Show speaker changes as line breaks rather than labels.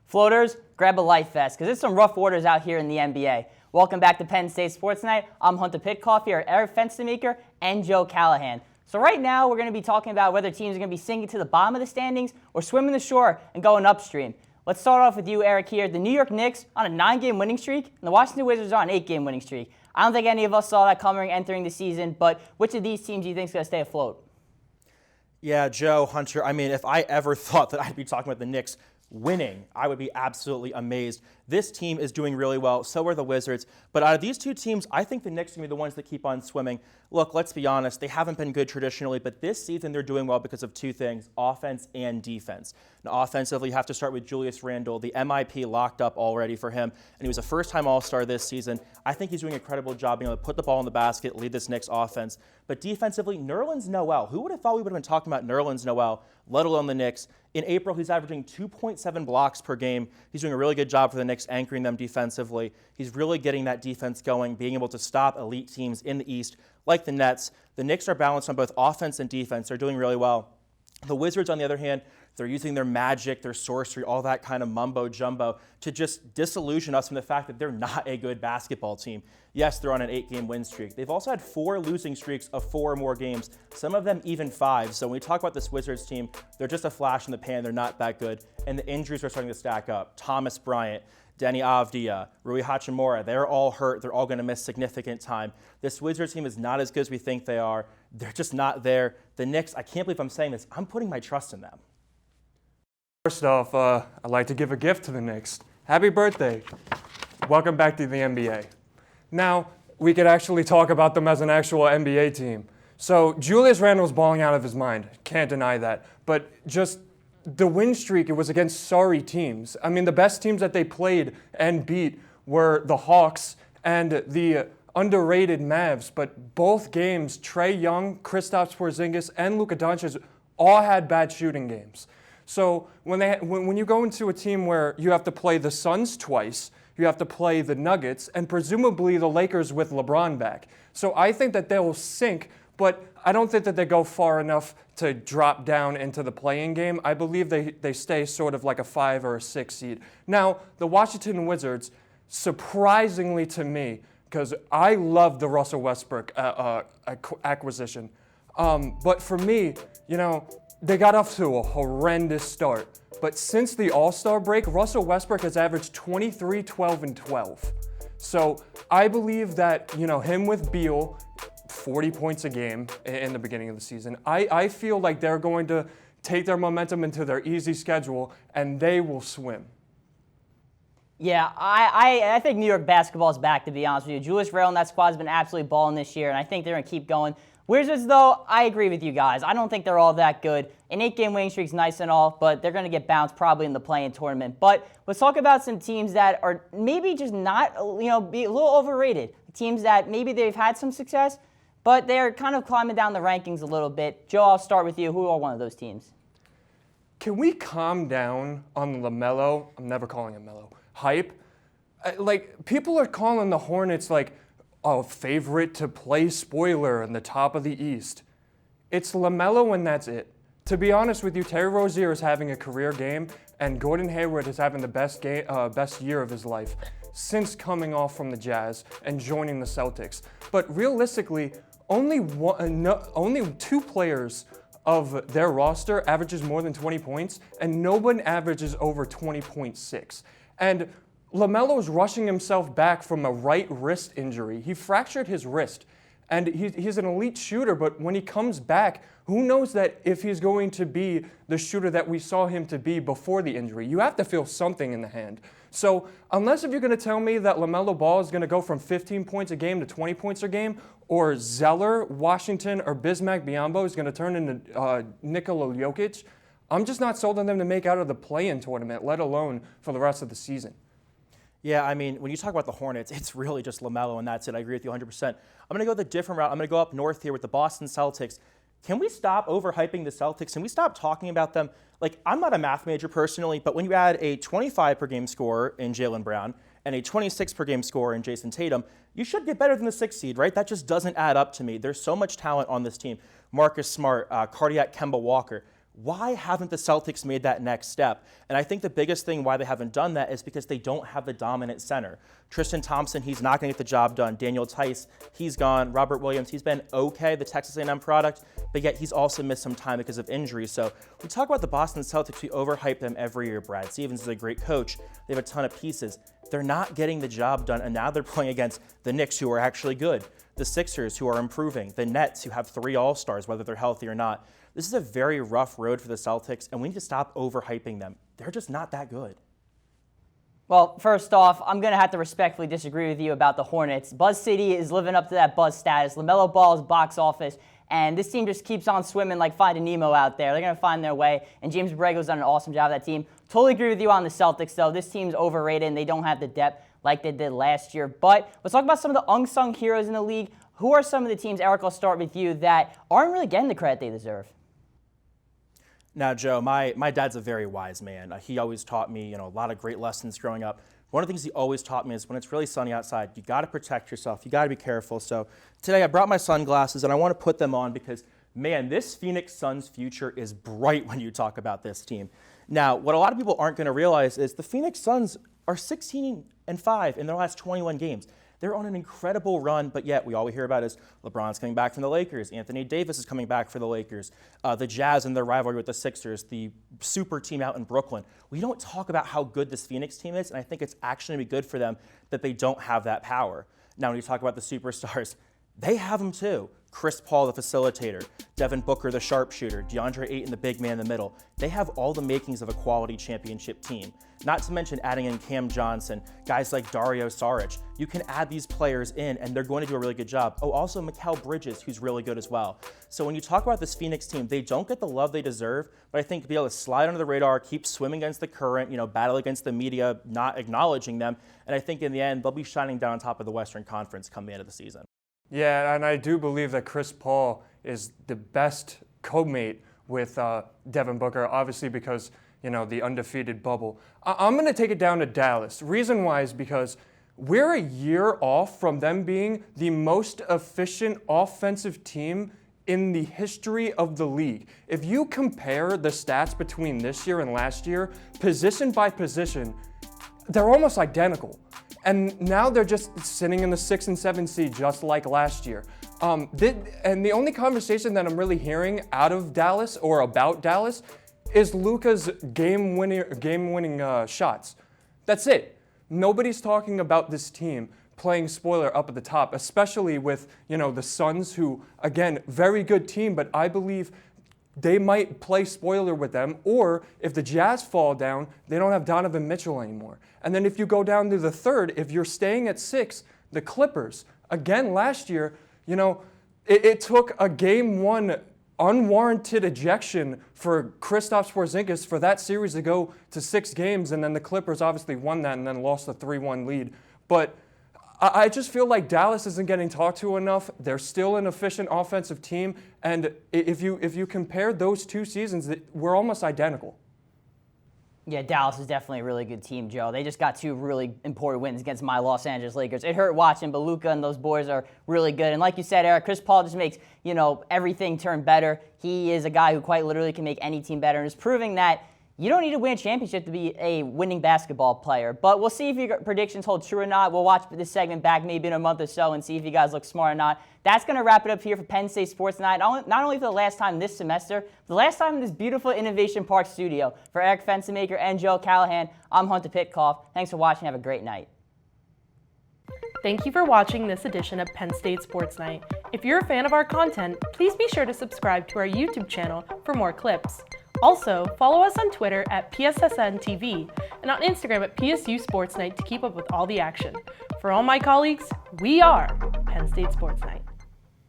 Floaters, grab a life vest, because there's some rough waters out here in the NBA. Welcome back to Penn State Sports Night. I'm Hunter Pitcoff here, Eric Fenstermaker, and Joe Callahan. So right now, we're going to be talking about whether teams are going to be sinking to the bottom of the standings or swimming the shore and going upstream. Let's start off with you, Eric, here. The New York Knicks on a 9-game winning streak, and the Washington Wizards are on an 8-game winning streak. I don't think any of us saw that coming entering the season, but which of these teams do you think is going to stay afloat?
Yeah, Joe, Hunter, I mean, if I ever thought that I'd be talking about the Knicks winning, I would be absolutely amazed. This team is doing really well. So are the Wizards. But out of these two teams, I think the Knicks are going to be the ones that keep on swimming. Look, let's be honest. They haven't been good traditionally, but this season they're doing well because of two things, offense and defense. Now, offensively, you have to start with Julius Randle. The MIP locked up already for him, and he was a first-time All-Star this season. I think he's doing an incredible job being able to put the ball in the basket, lead this Knicks offense. But defensively, Nerlens Noel. Who would have thought we would have been talking about Nerlens Noel, let alone the Knicks? In April, he's averaging 2.7 blocks per game. He's doing a really good job for the Knicks, anchoring them defensively. He's really getting that defense going, being able to stop elite teams in the East, like the Nets. The Knicks are balanced on both offense and defense. They're doing really well. The Wizards, on the other hand, they're using their magic, their sorcery, all that kind of mumbo-jumbo to just disillusion us from the fact that they're not a good basketball team. Yes, they're on an 8-game win streak. They've also had 4 losing streaks of 4 or more games, some of them even 5. So when we talk about this Wizards team, they're just a flash in the pan. They're not that good. And the injuries are starting to stack up. Thomas Bryant, Deni Avdija, Rui Hachimura, they're all hurt. They're all going to miss significant time. This Wizards team is not as good as we think they are. They're just not there. The Knicks, I can't believe I'm saying this, I'm putting my trust in them.
First off, I'd like to give a gift to the Knicks. Happy birthday. Welcome back to the NBA. Now, we could actually talk about them as an actual NBA team. So, Julius Randle's balling out of his mind. Can't deny that. But just the win streak, it was against sorry teams. I mean, the best teams that they played and beat were the Hawks and the underrated Mavs. But both games, Trae Young, Kristaps Porzingis, and Luka Doncic all had bad shooting games. So when you go into a team where you have to play the Suns twice, you have to play the Nuggets, and presumably the Lakers with LeBron back. So I think that they will sink, but I don't think that they go far enough to drop down into the play-in game. I believe they stay sort of like a 5 or a 6 seed. Now, the Washington Wizards, surprisingly to me, because I love the Russell Westbrook acquisition, but for me, they got off to a horrendous start. But since the All-Star break, Russell Westbrook has averaged 23, 12, and 12. So I believe that, him with Beal, 40 points a game in the beginning of the season, I feel like they're going to take their momentum into their easy schedule, and they will swim.
Yeah, I think New York basketball is back, to be honest with you. Julius Randle and that squad has been absolutely balling this year, and I think they're going to keep going. Wizards, though, I agree with you guys. I don't think they're all that good. An 8-game winning streak's nice and all, but they're going to get bounced probably in the play-in tournament. But let's talk about some teams that are maybe just not, be a little overrated. Teams that maybe they've had some success, but they're kind of climbing down the rankings a little bit. Joe, I'll start with you. Who are one of those teams?
Can we calm down on the LaMelo? I'm never calling him Melo. Hype. People are calling the Hornets a favorite to play spoiler in the top of the East. It's LaMelo and that's it. To be honest with you, Terry Rozier is having a career game, and Gordon Hayward is having the best year of his life since coming off from the Jazz and joining the Celtics. But realistically, only 2 players of their roster averages more than 20 points, and no one averages over 20.6. And LaMelo's rushing himself back from a right wrist injury. He fractured his wrist, and he's an elite shooter, but when he comes back, who knows that if he's going to be the shooter that we saw him to be before the injury. You have to feel something in the hand. So unless if you're going to tell me that LaMelo Ball is going to go from 15 points a game to 20 points a game, or Zeller, Washington, or Bismack Biyombo is going to turn into Nikola Jokic, I'm just not sold on them to make out of the play-in tournament, let alone for the rest of the season.
Yeah, I mean, when you talk about the Hornets, it's really just LaMelo, and that's it. I agree with you 100%. I'm going to go the different route. I'm going to go up north here with the Boston Celtics. Can we stop overhyping the Celtics? Can we stop talking about them? I'm not a math major personally, but when you add a 25 per game scorer in Jaylen Brown and a 26 per game scorer in Jason Tatum, you should get better than the 6th seed, right? That just doesn't add up to me. There's so much talent on this team. Marcus Smart, Cardiac Kemba Walker. Why haven't the Celtics made that next step? And I think the biggest thing why they haven't done that is because they don't have the dominant center. Tristan Thompson, he's not going to get the job done. Daniel Tice, he's gone. Robert Williams, he's been okay, the Texas A&M product, but yet he's also missed some time because of injuries. So we talk about the Boston Celtics, we overhype them every year. Brad Stevens is a great coach. They have a ton of pieces. They're not getting the job done, and now they're playing against the Knicks, who are actually good, the Sixers, who are improving, the Nets, who have 3 All-Stars, whether they're healthy or not. This is a very rough road for the Celtics, and we need to stop overhyping them. They're just not that good.
Well, first off, I'm going to have to respectfully disagree with you about the Hornets. Buzz City is living up to that buzz status. LaMelo Ball's box office, and this team just keeps on swimming like Finding Nemo out there. They're going to find their way, and James Borrego's done an awesome job of that team. Totally agree with you on the Celtics, though. This team's overrated, and they don't have the depth like they did last year. But let's talk about some of the unsung heroes in the league. Who are some of the teams, Eric, I'll start with you, that aren't really getting the credit they deserve?
Now, Joe, my dad's a very wise man. He always taught me, a lot of great lessons growing up. One of the things he always taught me is when it's really sunny outside, you got to protect yourself. You got to be careful. So today I brought my sunglasses, and I want to put them on because, man, this Phoenix Suns future is bright when you talk about this team. Now, what a lot of people aren't going to realize is the Phoenix Suns are 16-5 in their last 21 games. They're on an incredible run, but yet we all we hear about is LeBron's coming back from the Lakers. Anthony Davis is coming back for the Lakers. The Jazz and their rivalry with the Sixers, the super team out in Brooklyn. We don't talk about how good this Phoenix team is, and I think it's actually going to be good for them that they don't have that power. Now, when you talk about the superstars, they have them too. Chris Paul, the facilitator, Devin Booker, the sharpshooter, DeAndre Ayton, the big man in the middle. They have all the makings of a quality championship team. Not to mention adding in Cam Johnson, guys like Dario Saric. You can add these players in, and they're going to do a really good job. Oh, also Mikal Bridges, who's really good as well. So when you talk about this Phoenix team, they don't get the love they deserve, but I think to be able to slide under the radar, keep swimming against the current, battle against the media, not acknowledging them, and I think in the end, they'll be shining down on top of the Western Conference come the end of the season.
Yeah, and I do believe that Chris Paul is the best co-mate with Devin Booker, obviously because, the undefeated bubble. I'm going to take it down to Dallas. Reason why is because we're a year off from them being the most efficient offensive team in the history of the league. If you compare the stats between this year and last year, position by position, they're almost identical. And now they're just sitting in the 6 and 7 seed, just like last year. And the only conversation that I'm really hearing out of Dallas or about Dallas is Luka's game-winning shots. That's it. Nobody's talking about this team playing spoiler up at the top, especially with the Suns, who again very good team, but I believe they might play spoiler with them, or if the Jazz fall down, they don't have Donovan Mitchell anymore. And then if you go down to the third, if you're staying at 6, the Clippers, again last year, it took a game 1 unwarranted ejection for Kristaps Porzingis for that series to go to 6 games, and then the Clippers obviously won that and then lost a 3-1 lead. But I just feel like Dallas isn't getting talked to enough. They're still an efficient offensive team, and if you compare those 2 seasons, we're almost identical.
Yeah, Dallas is definitely a really good team, Joe. They just got 2 really important wins against my Los Angeles Lakers. It hurt watching, but Luka and those boys are really good. And like you said, Eric, Chris Paul just makes, everything turn better. He is a guy who quite literally can make any team better, and is proving that you don't need to win a championship to be a winning basketball player. But we'll see if your predictions hold true or not. We'll watch this segment back maybe in a month or so and see if you guys look smart or not. That's going to wrap it up here for Penn State Sports Night. Not only for the last time this semester, but the last time in this beautiful Innovation Park studio. For Eric Fenstermaker and Joe Callahan, I'm Hunter Pitkoff. Thanks for watching. Have a great night.
Thank you for watching this edition of Penn State Sports Night. If you're a fan of our content, please be sure to subscribe to our YouTube channel for more clips. Also, follow us on Twitter at PSSNTV and on Instagram at PSU Sports Night to keep up with all the action. For all my colleagues, we are Penn State Sports Night.